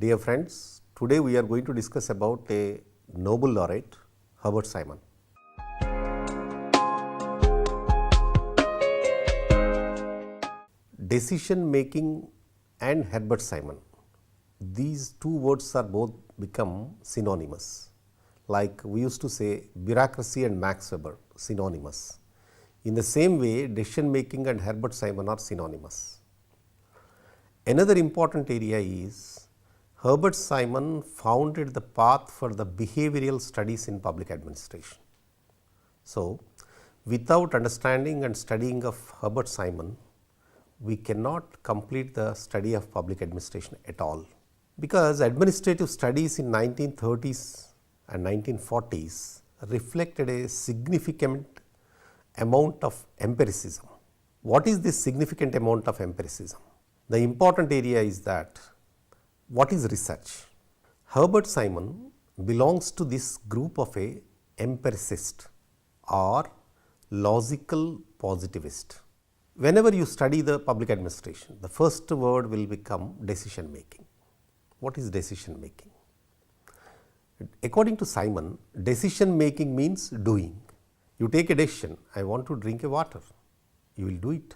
Dear friends, today we are going to discuss about a Nobel laureate, Herbert Simon. Decision making and Herbert Simon, these two words are both become synonymous. Like we used to say bureaucracy and Max Weber, synonymous. In the same way, decision making and Herbert Simon are synonymous. Another important area is Herbert Simon founded the path for the behavioral studies in public administration. So, without understanding and studying of Herbert Simon, we cannot complete the study of public administration at all. Because administrative studies in 1930s and 1940s reflected a significant amount of empiricism. What is this significant amount of empiricism? The important area is that what is research? Herbert Simon belongs to this group of a empiricist or logical positivist. Whenever you study the public administration, the first word will become decision making. What is decision making? According to Simon, decision making means doing. You take a decision, I want to drink a water, you will do it.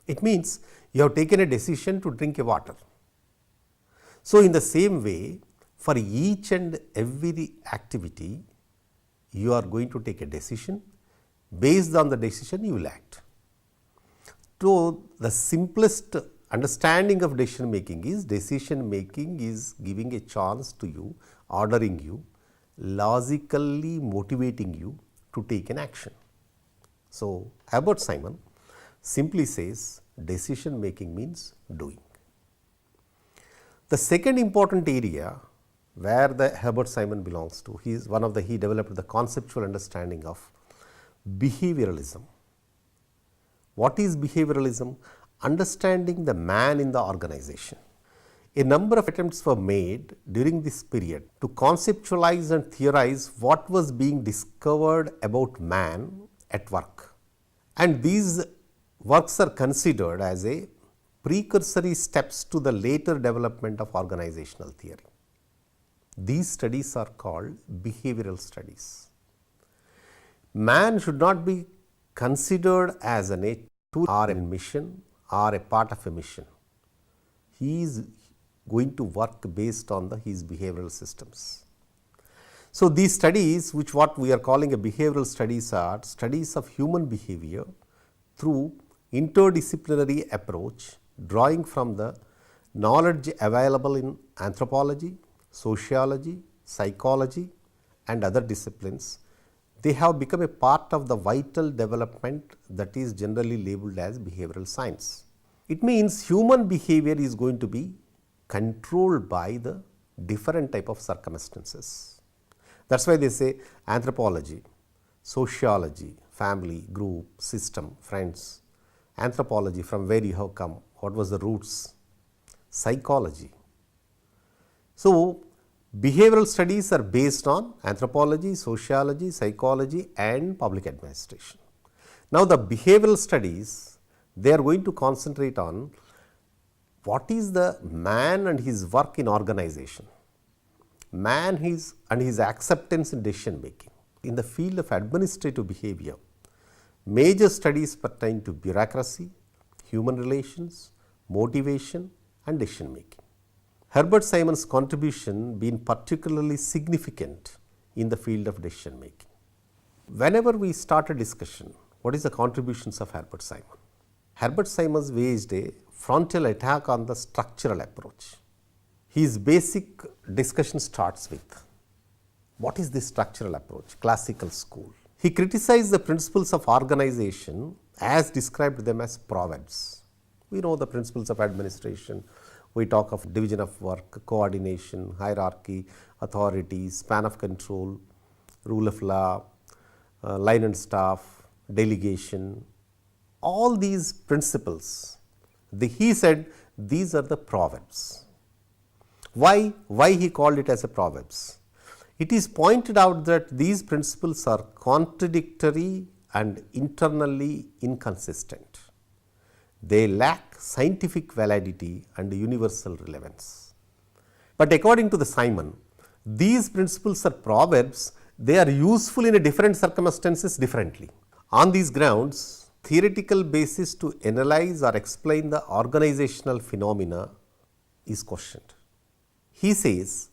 It means you have taken a decision to drink a water. So, in the same way, for each and every activity, you are going to take a decision. Based on the decision, you will act. So, the simplest understanding of decision making is giving a chance to you, ordering you, logically motivating you to take an action. So, Herbert Simon simply says decision making means doing. The second important area where the Herbert Simon belongs to, he developed the conceptual understanding of behavioralism. What is behavioralism? Understanding the man in the organization. A number of attempts were made during this period to conceptualize and theorize what was being discovered about man at work. And these works are considered as a precursory steps to the later development of organizational theory. These studies are called behavioral studies. Man should not be considered as a tool or a mission or a part of a mission. He is going to work based on his behavioral systems. So, these studies, which what we are calling a behavioral studies, are studies of human behavior through interdisciplinary approach, drawing from the knowledge available in anthropology, sociology, psychology and other disciplines. They have become a part of the vital development that is generally labeled as behavioral science. It means human behavior is going to be controlled by the different type of circumstances. That is why they say anthropology, sociology, family, group, system, friends, anthropology, from where you have come, what was the roots, psychology. So, behavioral studies are based on anthropology, sociology, psychology and public administration. Now, the behavioral studies, they are going to concentrate on what is the man and his work in organization, man and his acceptance in decision making. In the field of administrative behavior, major studies pertain to bureaucracy, human relations, motivation and decision making. Herbert Simon's contribution been particularly significant in the field of decision making. Whenever we start a discussion, what is the contributions of Herbert Simon? Herbert Simon waged a frontal attack on the structural approach. His basic discussion starts with what is this structural approach, classical school. He criticized the principles of organization as described them as proverbs. We know the principles of administration. We talk of division of work, coordination, hierarchy, authority, span of control, rule of law, line and staff, delegation. All these principles, he said these are the proverbs. Why he called it as a proverbs? It is pointed out that these principles are contradictory and internally inconsistent. They lack scientific validity and universal relevance. But according to the Simon, these principles are proverbs, they are useful in a different circumstances differently. On these grounds, theoretical basis to analyze or explain the organizational phenomena is questioned. He says,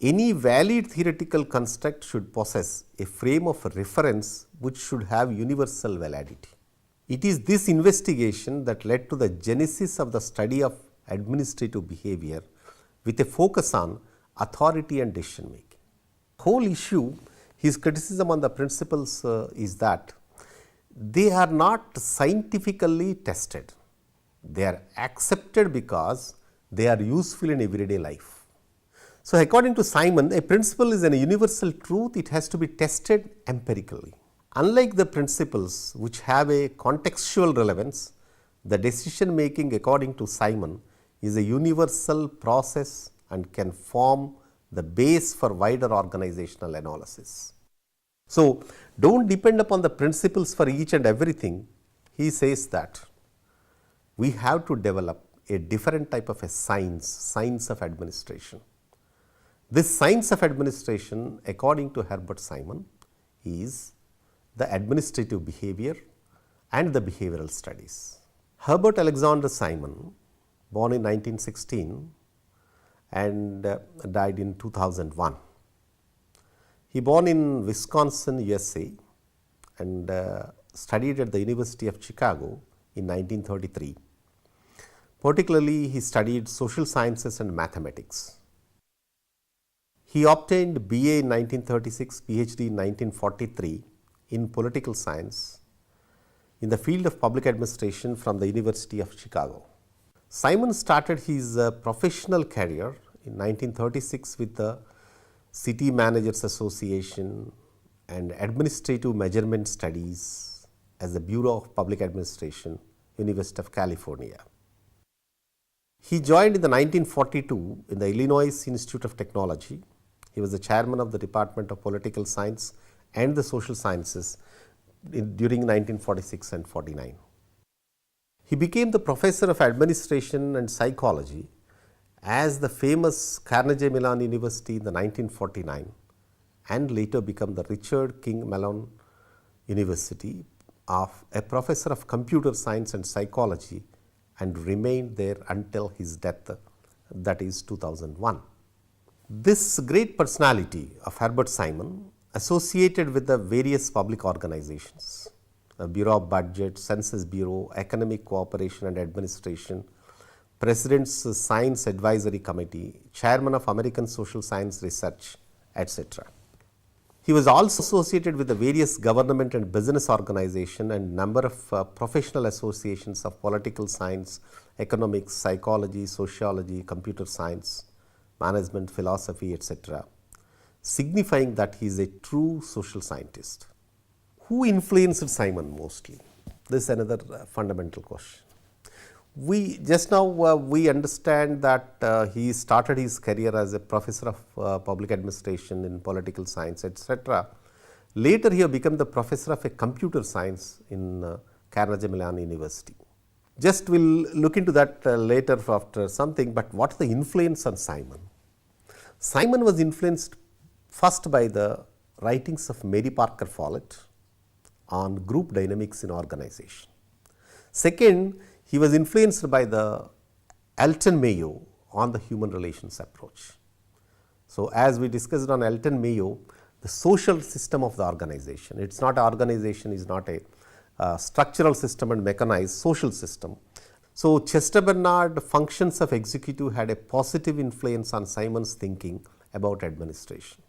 any valid theoretical construct should possess a frame of reference which should have universal validity. It is this investigation that led to the genesis of the study of administrative behavior with a focus on authority and decision making. Whole issue, his criticism on the principles is that they are not scientifically tested. They are accepted because they are useful in everyday life. So, according to Simon, a principle is a universal truth, it has to be tested empirically. Unlike the principles which have a contextual relevance, the decision making according to Simon is a universal process and can form the base for wider organizational analysis. So, do not depend upon the principles for each and everything. He says that we have to develop a different type of a science of administration. This science of administration, according to Herbert Simon, is the administrative behavior and the behavioral studies. Herbert Alexander Simon, born in 1916 and died in 2001. He born in Wisconsin, USA and studied at the University of Chicago in 1933. Particularly, he studied social sciences and mathematics. He obtained BA in 1936, PhD in 1943 in political science in the field of public administration from the University of Chicago. Simon started his professional career in 1936 with the City Managers Association and Administrative Measurement Studies as the Bureau of Public Administration, University of California. He joined in the 1942 in the Illinois Institute of Technology. He was the chairman of the Department of Political Science and the Social Sciences during 1946 and 49. He became the professor of administration and psychology as the famous Carnegie Mellon University in the 1949 and later become the Richard King Mellon University of a professor of computer science and psychology and remained there until his death, that is 2001. This great personality of Herbert Simon associated with the various public organizations, Bureau of Budget, Census Bureau, Economic Cooperation and Administration, President's Science Advisory Committee, Chairman of American Social Science Research, etc. He was also associated with the various government and business organizations and number of professional associations of political science, economics, psychology, sociology, computer science, management, philosophy, etc., signifying that he is a true social scientist. Who influenced Simon mostly? This is another fundamental question. We just now we understand that he started his career as a professor of public administration in political science, etc. Later he became the professor of a computer science in Carnegie Mellon University. Just we will look into that later after something, but what is the influence on Simon? Simon was influenced first by the writings of Mary Parker Follett on group dynamics in organization. Second, he was influenced by the Elton Mayo on the human relations approach. So, as we discussed on Elton Mayo, the social system of the organization, it is not an organization, is not a structural system and mechanized social system. So, Chester Bernard functions of executive had a positive influence on Simon's thinking about administration.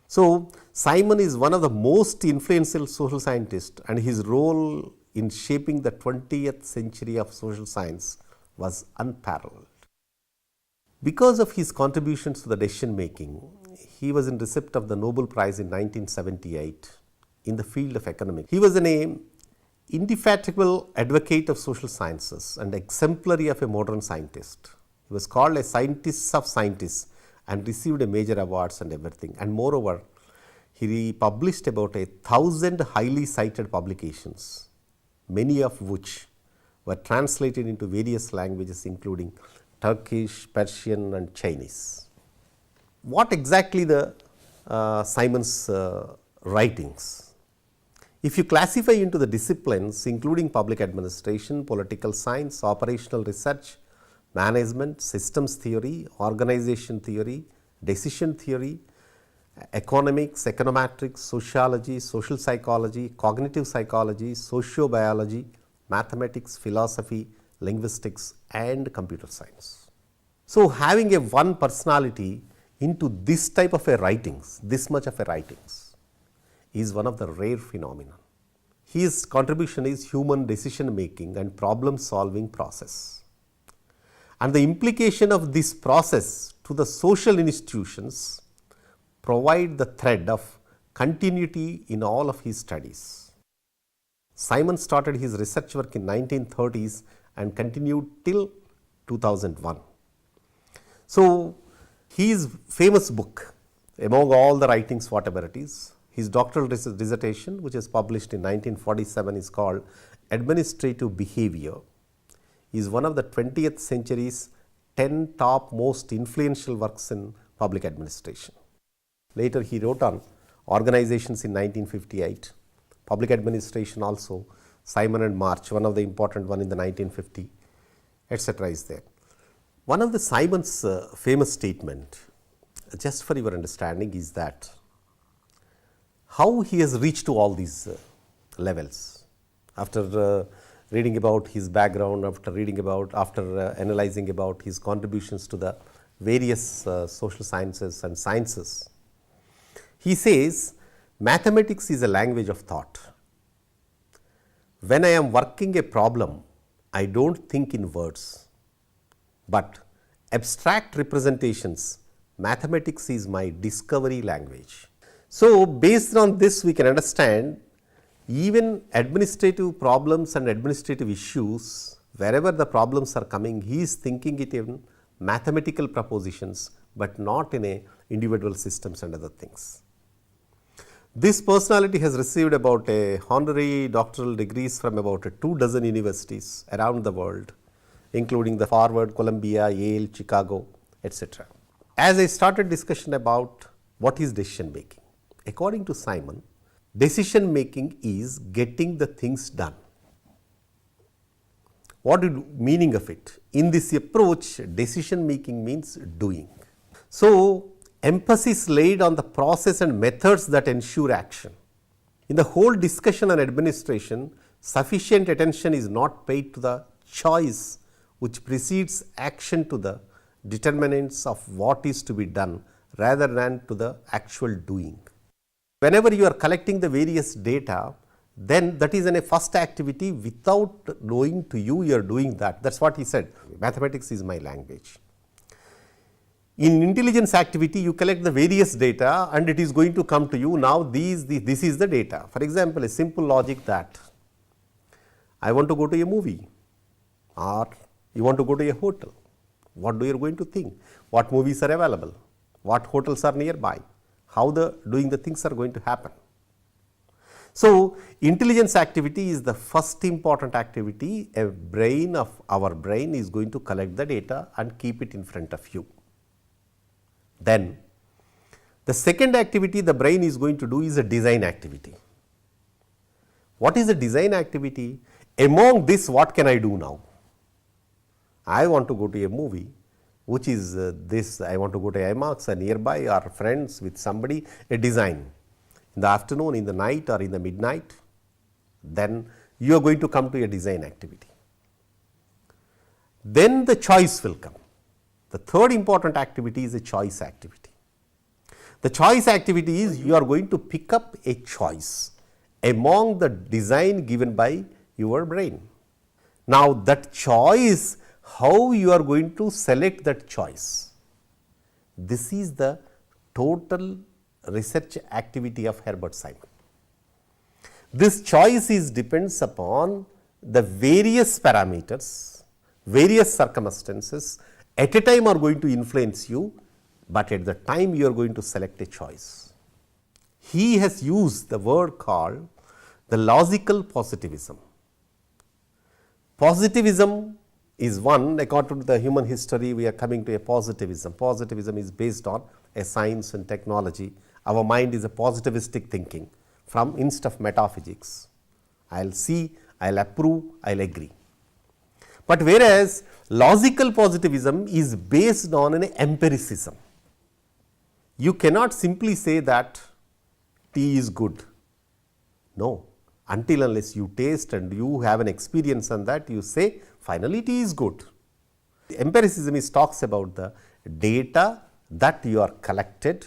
So, Simon is one of the most influential social scientists and his role in shaping the 20th century of social science was unparalleled. Because of his contributions to the decision making, he was in receipt of the Nobel Prize in 1978 in the field of economics. He was an indefatigable advocate of social sciences and exemplary of a modern scientist. He was called a scientist of scientists and received a major awards and everything. And moreover, he published about 1,000 highly cited publications, many of which were translated into various languages including Turkish, Persian and Chinese. What exactly the Simon's writings? If you classify into the disciplines including public administration, political science, operational research, management, systems theory, organization theory, decision theory, economics, econometrics, sociology, social psychology, cognitive psychology, sociobiology, mathematics, philosophy, linguistics and computer science. So, having a one personality into this type of a writings, this much of a writings is one of the rare phenomena. His contribution is human decision making and problem solving process. And the implication of this process to the social institutions provide the thread of continuity in all of his studies. Simon started his research work in 1930s and continued till 2001. So, his famous book, among all the writings whatever it is, his doctoral dissertation which is published in 1947 is called Administrative Behavior, is one of the 20th century's 10 top most influential works in public administration. Later he wrote on organizations in 1958, public administration also, Simon and March, one of the important one in the 1950, etc. is there. One of the Simon's famous statement, just for your understanding, is that how he has reached to all these levels. After reading about his background, after analyzing about his contributions to the various social sciences and sciences, he says mathematics is a language of thought. When I am working a problem, I don't think in words, but abstract representations, mathematics is my discovery language. So, based on this we can understand even administrative problems and administrative issues, wherever the problems are coming, he is thinking it in mathematical propositions, but not in a individual systems and other things. This personality has received about a honorary doctoral degrees from about 24 universities around the world, including the Harvard, Columbia, Yale, Chicago, etc. As I started discussion about what is decision making, according to Simon, decision making is getting the things done. What is the meaning of it? In this approach, decision making means doing. So, emphasis laid on the process and methods that ensure action. In the whole discussion on administration, sufficient attention is not paid to the choice which precedes action to the determinants of what is to be done rather than to the actual doing. Whenever you are collecting the various data, then that is in a first activity without knowing to you, you are doing that. That is what he said, mathematics is my language. In intelligence activity, you collect the various data and it is going to come to you, now this is the data. For example, a simple logic that I want to go to a movie or you want to go to a hotel. What do you are going to think? What movies are available? What hotels are nearby? How doing the things are going to happen. So, intelligence activity is the first important activity. Our brain is going to collect the data and keep it in front of you. Then the second activity the brain is going to do is a design activity. What is a design activity? Among this, what can I do now? I want to go to a movie, which is this, I want to go to IMAX, nearby or friends with somebody, a design. In the afternoon, in the night or in the midnight, then you are going to come to a design activity. Then the choice will come. The third important activity is a choice activity. The choice activity is you are going to pick up a choice among the design given by your brain. Now, that choice, how you are going to select that choice? This is the total research activity of Herbert Simon. This choice depends upon the various parameters, various circumstances at a time are going to influence you, but at the time you are going to select a choice. He has used the word called the logical positivism. Positivism is one, according to the human history, we are coming to a positivism. Positivism is based on a science and technology, our mind is a positivistic thinking from instead of metaphysics. I will see, I will approve, I will agree. But whereas logical positivism is based on an empiricism. You cannot simply say that tea is good. No, until unless you taste and you have an experience on that, you say finally tea is good. Empiricism talks about the data that you are collected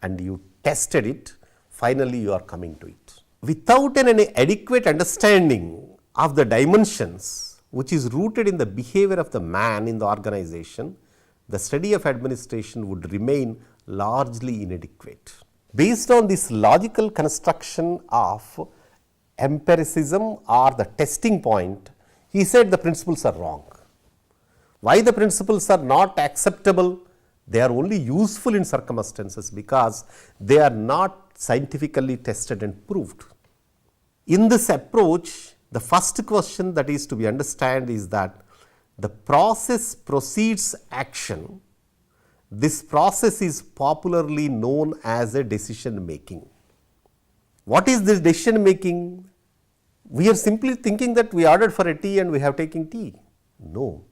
and you tested it, finally you are coming to it. Without an adequate understanding of the dimensions which is rooted in the behavior of the man in the organization, the study of administration would remain largely inadequate. Based on this logical construction of empiricism or the testing point, he said the principles are wrong. Why the principles are not acceptable? They are only useful in circumstances because they are not scientifically tested and proved. In this approach, the first question that is to be understood is that the process precedes action. This process is popularly known as a decision making. What is this decision making? We are simply thinking that we ordered for a tea and we have taken tea. No.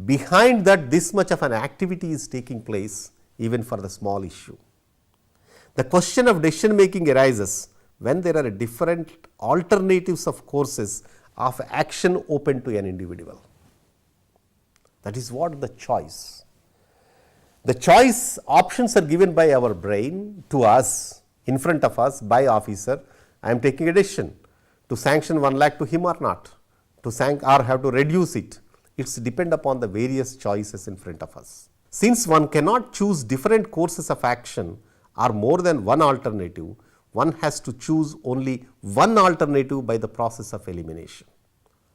Behind that, this much of an activity is taking place even for the small issue. The question of decision making arises when there are different alternatives of courses of action open to an individual. That is what the choice. The choice options are given by our brain to us, in front of us, by officer. I am taking a decision to sanction 1 lakh to him or not, to sank or have to reduce it. It's depend upon the various choices in front of us. Since one cannot choose different courses of action or more than one alternative, one has to choose only one alternative by the process of elimination.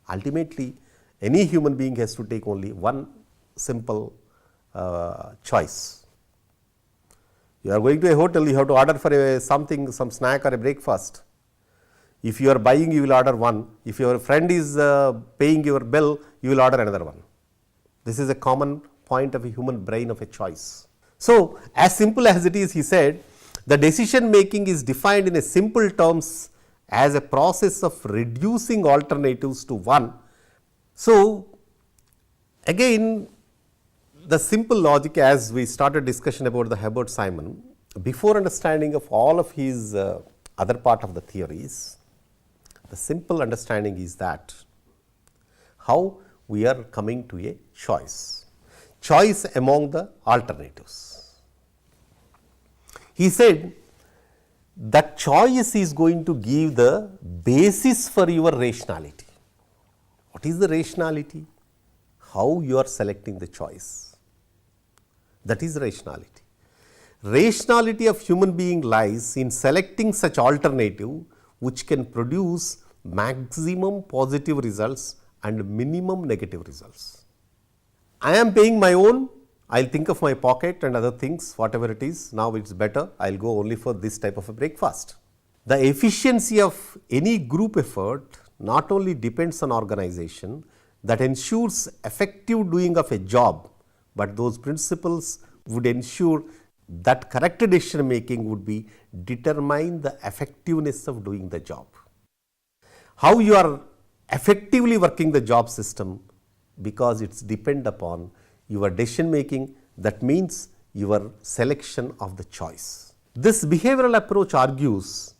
Ultimately, any human being has to take only one simple choice. You are going to a hotel, you have to order for something, some snack or a breakfast. If you are buying, you will order one. If your friend is paying your bill, you will order another one. This is a common point of a human brain of a choice. So, as simple as it is, he said, the decision making is defined in a simple terms as a process of reducing alternatives to one. So, again, the simple logic, as we started discussion about the Herbert Simon, before understanding of all of his other part of the theories, the simple understanding is that how we are coming to a choice among the alternatives. He said that choice is going to give the basis for your rationality. What is the rationality? How you are selecting the choice. That is rationality. Rationality of human being lies in selecting such alternative which can produce maximum positive results and minimum negative results. I am paying my own, I will think of my pocket and other things, whatever it is, now it is better, I will go only for this type of a breakfast. The efficiency of any group effort not only depends on organization that ensures effective doing of a job, but those principles would ensure that correct decision making would be determine the effectiveness of doing the job. How you are effectively working the job system, because it's depend upon your decision making, that means your selection of the choice. This behavioral approach argues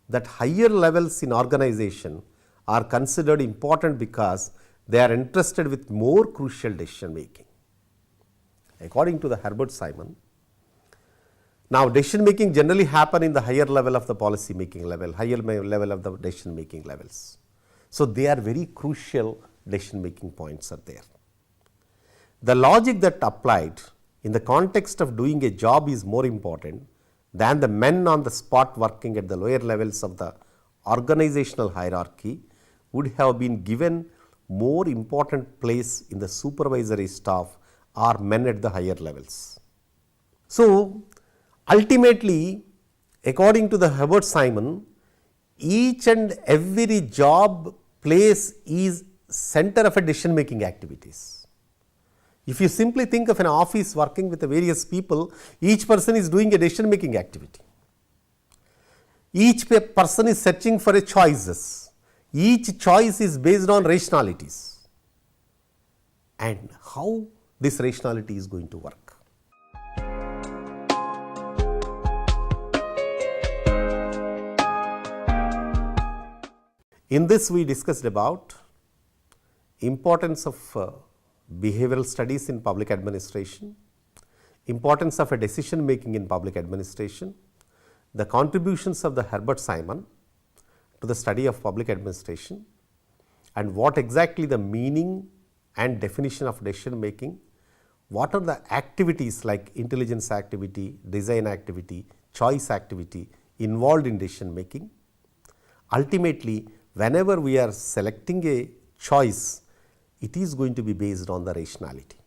that higher levels in organization are considered important because they are interested with more crucial decision making. According to the Herbert Simon, now decision making generally happen in the higher level of the policy making level, higher level of the decision making levels. So, they are very crucial decision making points are there. The logic that applied in the context of doing a job is more important than the men on the spot working at the lower levels of the organizational hierarchy would have been given more important place in the supervisory staff or men at the higher levels. So, ultimately, according to the Herbert Simon, each and every job place is center of a decision making activities. If you simply think of an office working with the various people, each person is doing a decision making activity. Each person is searching for a choices. Each choice is based on rationalities. And how this rationality is going to work. In this we discussed about importance of behavioral studies in public administration, importance of a decision making in public administration, the contributions of the Herbert Simon to the study of public administration, and what exactly the meaning and definition of decision making, what are the activities like intelligence activity, design activity, choice activity involved in decision making. Ultimately, whenever we are selecting a choice, it is going to be based on the rationality.